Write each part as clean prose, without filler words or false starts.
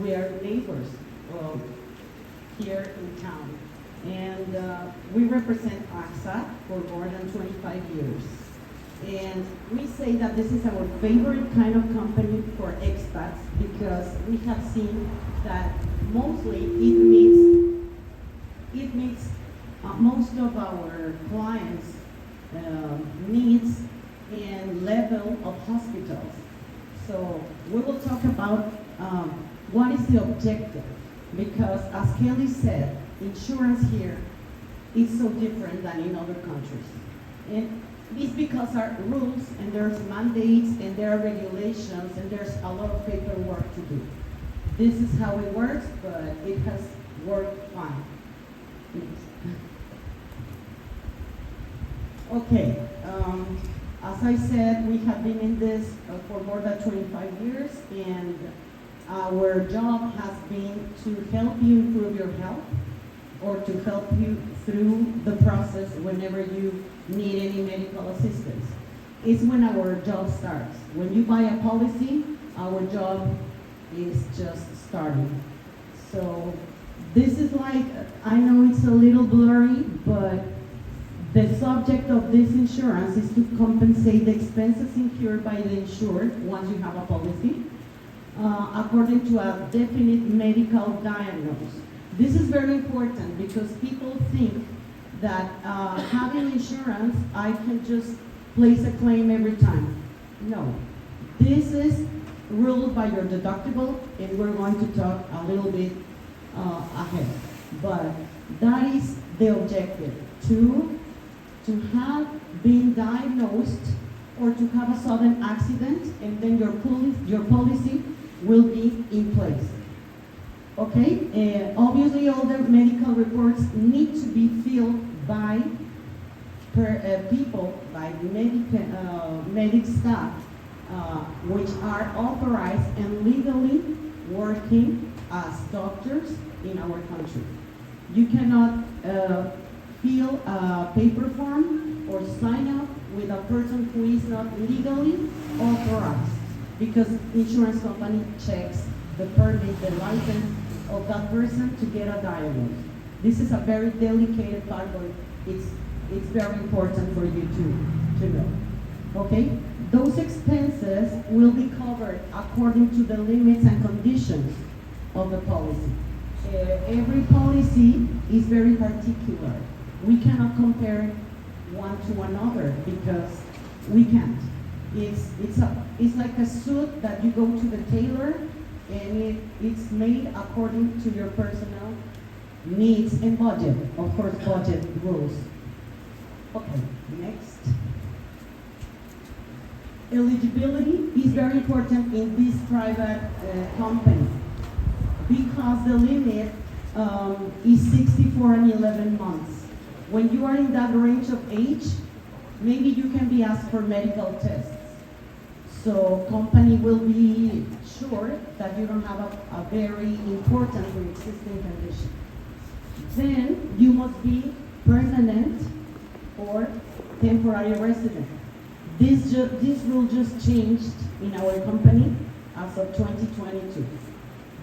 We are neighbors uh, here in town. And we represent AXA for more than 25 years. And we say that this is our favorite kind of company for expats because we have seen that mostly it meets most of our clients' needs and level of hospitals. So we will talk about what is the objective, because as Kelly said, insurance here is so different than in other countries. And it's because our rules and there's mandates and there are regulations and there's a lot of paperwork to do. This is how it works, but it has worked fine. Okay, as I said, we have been in this for more than 25 years, and our job has been to help you improve your health or to help you through the process whenever you need any medical assistance. It's when our job starts. When you buy a policy, our job is just starting. So this is like, I know it's a little blurry, but the subject of this insurance is to compensate the expenses incurred by the insured once you have a policy, according to a definite medical diagnosis. This is very important because people think that having insurance, I can just place a claim every time. No. This is ruled by your deductible, and we're going to talk a little bit ahead. But that is the objective, to have been diagnosed or to have a sudden accident, and then your policy will be in place. Okay? Obviously, all the medical reports need to be filled by people, by medic staff, which are authorized and legally working as doctors in our country. You cannot fill a paper form or sign up with a person who is not legally authorized, because insurance company checks the permit, the license of that person to get a diagnosis. This is a very delicate part, but it's very important for you to know. Okay? Those expenses will be covered according to the limits and conditions of the policy. Every policy is very particular. We cannot compare one to another because we can't. It's like a suit that you go to the tailor, and it's made according to your personal needs and budget. Of course, budget rules. Okay, next. Eligibility is very important in this private company because the limit is 64 and 11 months. When you are in that range of age, maybe you can be asked for medical tests. So company will be sure that you don't have a very important pre-existing condition. Then you must be permanent or temporary resident. This rule just changed in our company as of 2022.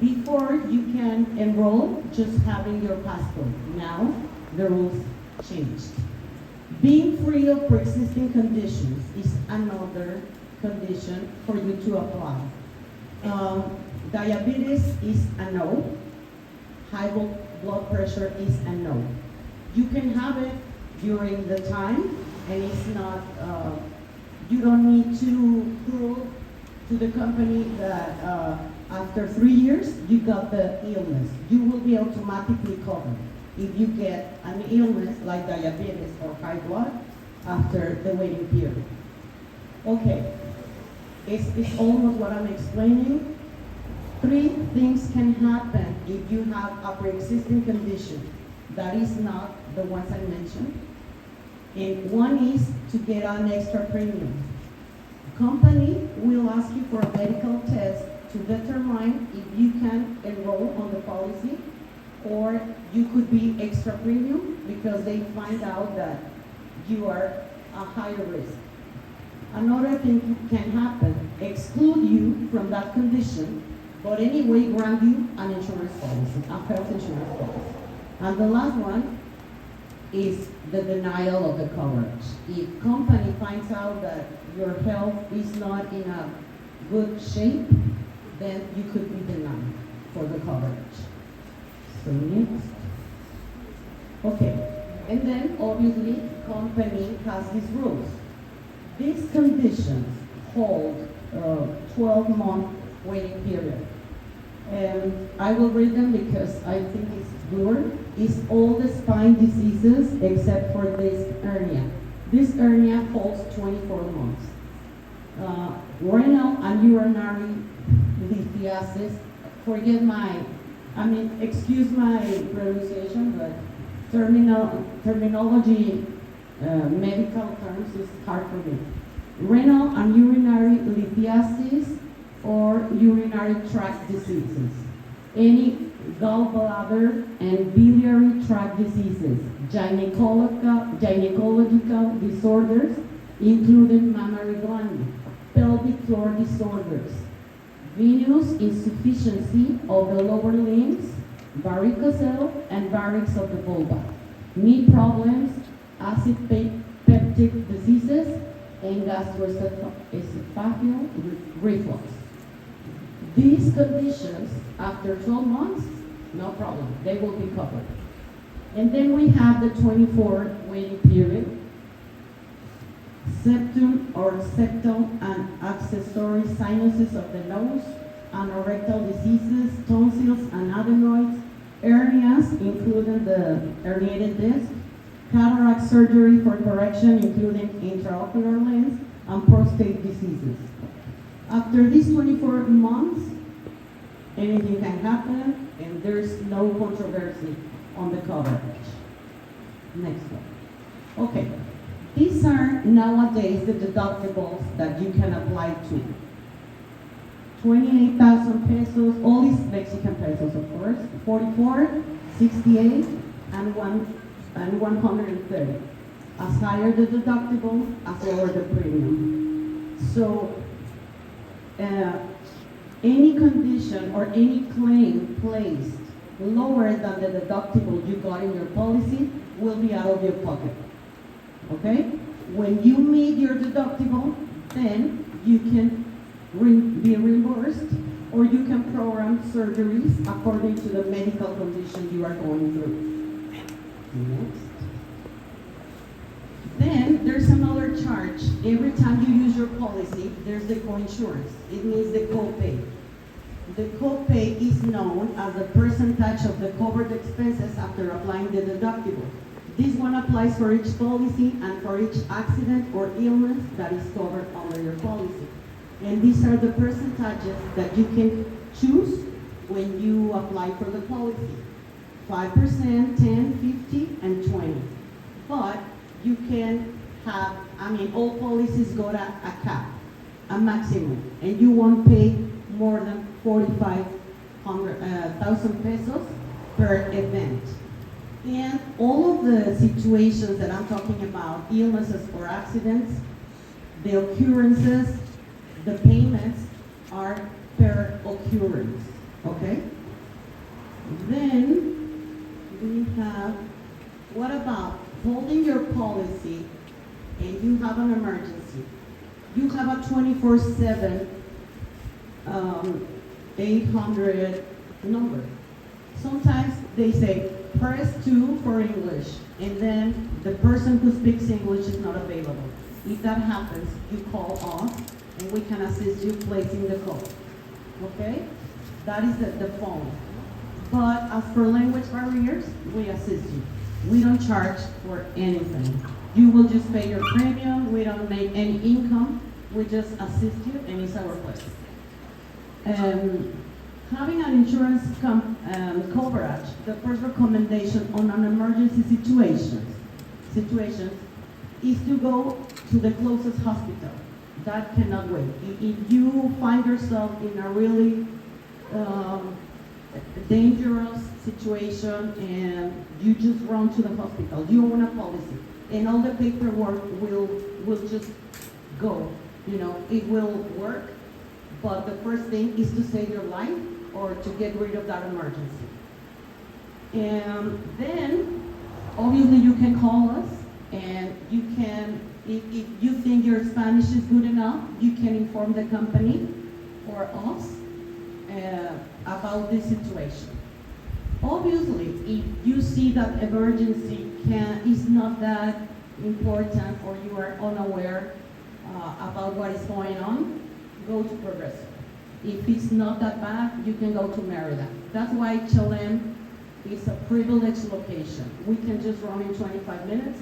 Before, you can enroll just having your passport. Now, the rules changed. Being free of pre-existing conditions is another condition for you to apply. Diabetes is a no. High blood pressure is a no. You can have it during the time, and it's not, you don't need to prove to the company that after 3 years you got the illness. You will be automatically covered if you get an illness like diabetes or high blood after the waiting period. Okay, it's almost what I'm explaining. 3 things can happen if you have a pre-existing condition that is not the ones I mentioned. And one is to get an extra premium. Company will ask you for a medical test to determine if you can enroll on the policy, or you could be extra premium because they find out that you are a higher risk. Another thing can happen, exclude you from that condition, But anyway, grant you an insurance policy, a health insurance policy. And the last one is the denial of the coverage. If company finds out that your health is not in a good shape, then you could be denied for the coverage. So next. Okay, and then obviously company has these rules. These conditions hold 12-month waiting period. And I will read them because I think it's blurred. It's all the spine diseases except for this hernia. This hernia holds 24 months. Renal and urinary lithiasis, excuse my pronunciation, but terminology, medical terms is hard for me. Renal and urinary lithiasis or urinary tract diseases. Any gallbladder and biliary tract diseases, gynecological disorders, including mammary gland, pelvic floor disorders, venous insufficiency of the lower limbs, varicocele and varix of the vulva, knee problems, acid peptic diseases, and gastroesophageal reflux. These conditions, after 12 months, no problem, they will be covered. And then we have the 24 waiting period. Septum or septal and accessory sinuses of the nose, anorectal diseases, tonsils and adenoids, hernias, including the herniated disc, cataract surgery for correction, including intraocular lens, and prostate diseases. After these 24 months, anything can happen, and there's no controversy on the coverage. Next one. Okay, these are nowadays the deductibles that you can apply to. 28,000 pesos, all these Mexican pesos, of course, 44, 68, and 130. As higher the deductible, as lower the premium. So, any condition or any claim placed lower than the deductible you got in your policy will be out of your pocket. Okay? When you meet your deductible, then you can be reimbursed, or you can program surgeries according to the medical condition you are going through. Next. Then there's another charge. Every time you use your policy, there's the coinsurance. It means the copay. The copay is known as the percentage of the covered expenses after applying the deductible. This one applies for each policy and for each accident or illness that is covered under your policy. And these are the percentages that you can choose when you apply for the policy. 5%, 10, 50, and 20. But you can have, all policies go to a cap, a maximum, and you won't pay more than 45,000 pesos per event. And all of the situations that I'm talking about, illnesses or accidents, the occurrences, the payments are per occurrence, okay? Then we have, what about holding your policy and you have an emergency? You have a 24/7 800 number. Sometimes they say, press 2 for English, and then the person who speaks English is not available. If that happens, you call us, and we can assist you placing the call. Okay? That is the phone. But as for language barriers, we assist you. We don't charge for anything. You will just pay your premium. We don't make any income. We just assist you, and it's our pleasure. Having an insurance coverage, the first recommendation on an emergency situations is to go to the closest hospital. That cannot wait. If you find yourself in a really dangerous situation and you just run to the hospital, you own a policy, and all the paperwork will just go. It will work, but the first thing is to save your life or to get rid of that emergency. And then, obviously, you can call us, and you can, if you think your Spanish is good enough, you can inform the company or us about this situation. Obviously, if you see that emergency is not that important or you are unaware about what is going on, go to Progressive. If it's not that bad, you can go to Merida. That's why HLM is a privileged location. We can just run in 25 minutes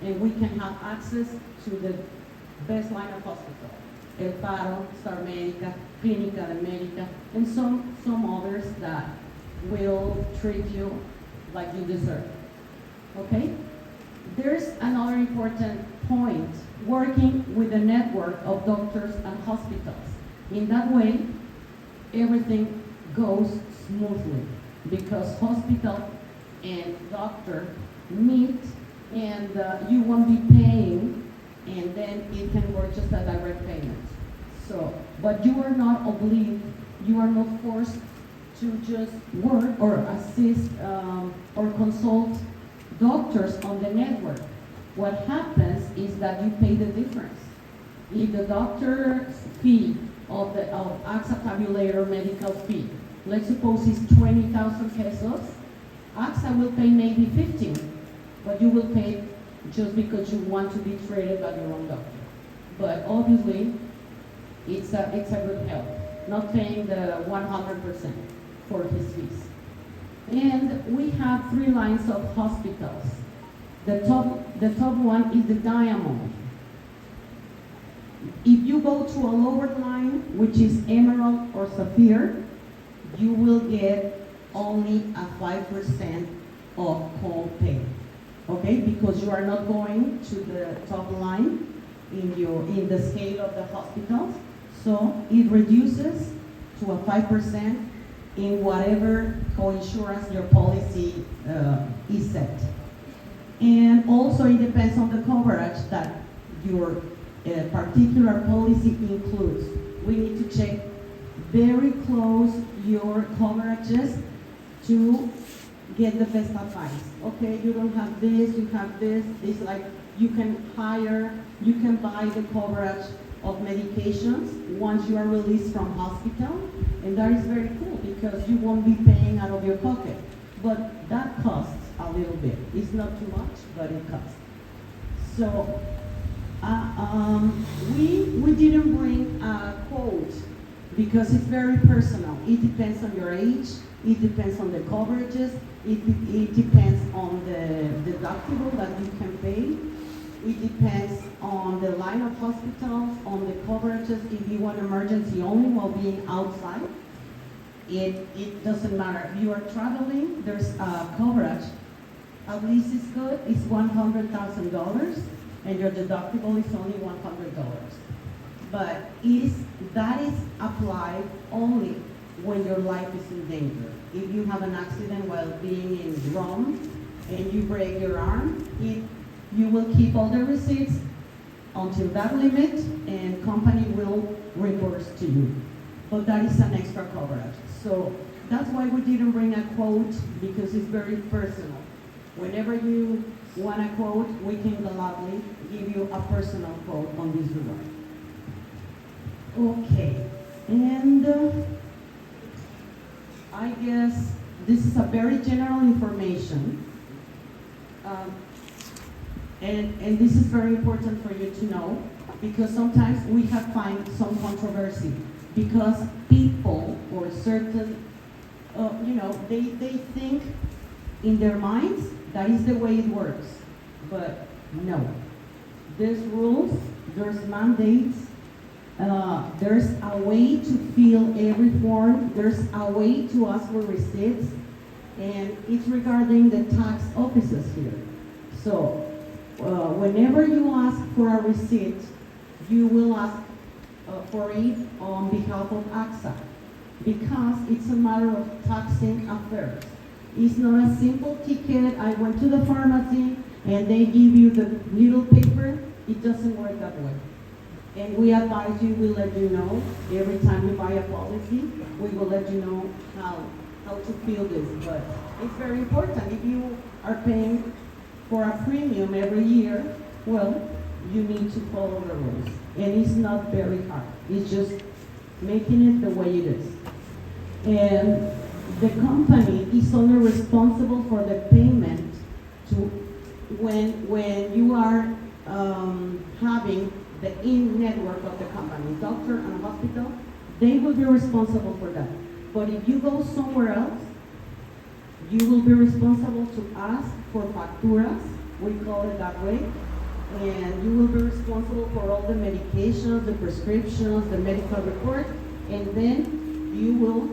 and we can have access to the best line of hospital. El Faro, Star Medica, Clínica de Médica, and some others that will treat you like you deserve. Okay? There's another important point, working with a network of doctors and hospitals. In that way, everything goes smoothly because hospital and doctor meet and you won't be paying and then it can work just a direct payment. So, but you are not obliged, you are not forced to just work or assist or consult doctors on the network. What happens is that you pay the difference. If the doctor's fee of AXA tabulator medical fee, let's suppose it's 20,000 pesos, AXA will pay maybe 15, but you will pay just because you want to be treated by your own doctor. But obviously, it's a good help, not paying the 100% for his fees. And we have 3 lines of hospitals. The top one is the Diamond. If you go to a lower line, which is Emerald or Sapphire, you will get only a 5% of co-pay. Okay, because you are not going to the top line in the scale of the hospitals, so it reduces to a 5% in whatever co-insurance your policy is set. And also it depends on the coverage that your particular policy includes. We need to check very close your coverages to get the best advice. Okay, you don't have this, you have this. It's like you can buy the coverage of medications once you are released from hospital, and that is very cool because you won't be paying out of your pocket. But that costs a little bit. It's not too much, but it costs. So we didn't bring a quote because it's very personal. It depends on your age, it depends on the coverages, it depends on the deductible that you can pay. It depends on the line of hospitals, on the coverages. If you want emergency only while being outside, it doesn't matter. If you are traveling, there's a coverage. At least it's good. It's $100,000, and your deductible is only $100. But that is applied only when your life is in danger. If you have an accident while being in Rome and you break your arm, you will keep all the receipts until that limit, and company will reimburse to you. But that is an extra coverage. So that's why we didn't bring a quote, because it's very personal. Whenever you want a quote, we can gladly give you a personal quote on this regard. Okay, and I guess this is a very general information. And this is very important for you to know, because sometimes we have find some controversy because people or certain, they think in their minds that is the way it works, but no. There's rules, there's mandates, there's a way to fill every form, there's a way to ask for receipts, and it's regarding the tax offices here. So whenever you ask for a receipt, you will ask for it on behalf of AXA, because it's a matter of taxing affairs. It's not a simple ticket. I went to the pharmacy and they give you the little paper. It doesn't work that way. And we advise you, we let you know, every time you buy a policy, we will let you know how to fill this. But it's very important. If you are paying for a premium every year, well, you need to follow the rules. And it's not very hard. It's just making it the way it is. And the company is only responsible for the payment to when you are having the in-network of the company, doctor and hospital, they will be responsible for that. But if you go somewhere else, you will be responsible to ask for facturas, we call it that way, and you will be responsible for all the medications, the prescriptions, the medical report, and then you will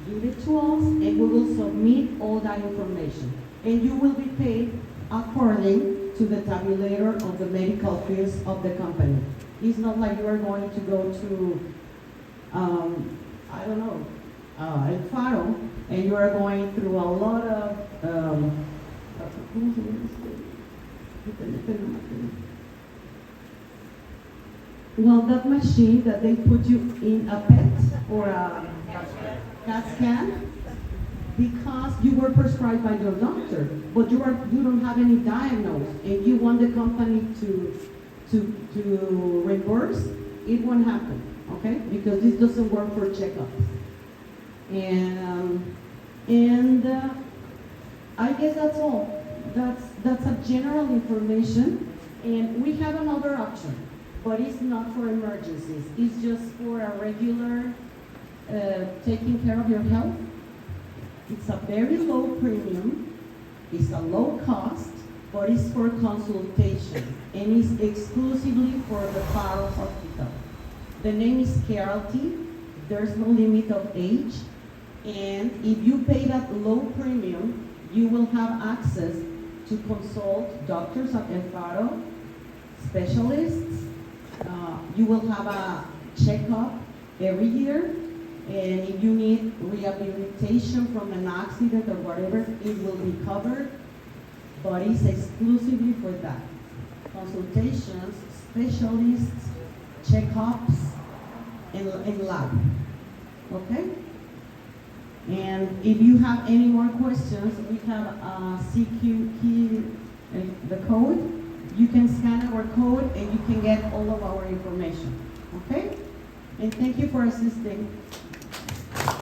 give it to us, and we will submit all that information. And you will be paid according to the tabulator of the medical fees of the company. It's not like you are going to go to, I don't know, El Faro, and you are going through a lot of, well, that machine that they put you in a PET or a CAT scan, because you were prescribed by your doctor, but you don't have any diagnosis, and you want the company to reimburse, it won't happen, okay? Because this doesn't work for checkups. And I guess that's all. That's a general information, and we have another option, but it's not for emergencies. It's just for a regular taking care of your health. It's a very low premium, it's a low cost, but it's for consultation, and it's exclusively for the Faro Hospital. The name is Carity, there's no limit of age, and if you pay that low premium, you will have access to consult doctors at El Faro, specialists, you will have a checkup every year, and if you need rehabilitation from an accident or whatever, it will be covered, but it's exclusively for that. Consultations, specialists, checkups, and lab, okay? And if you have any more questions, we have a CQ key, the code. You can scan our code and you can get all of our information, okay? And thank you for assisting.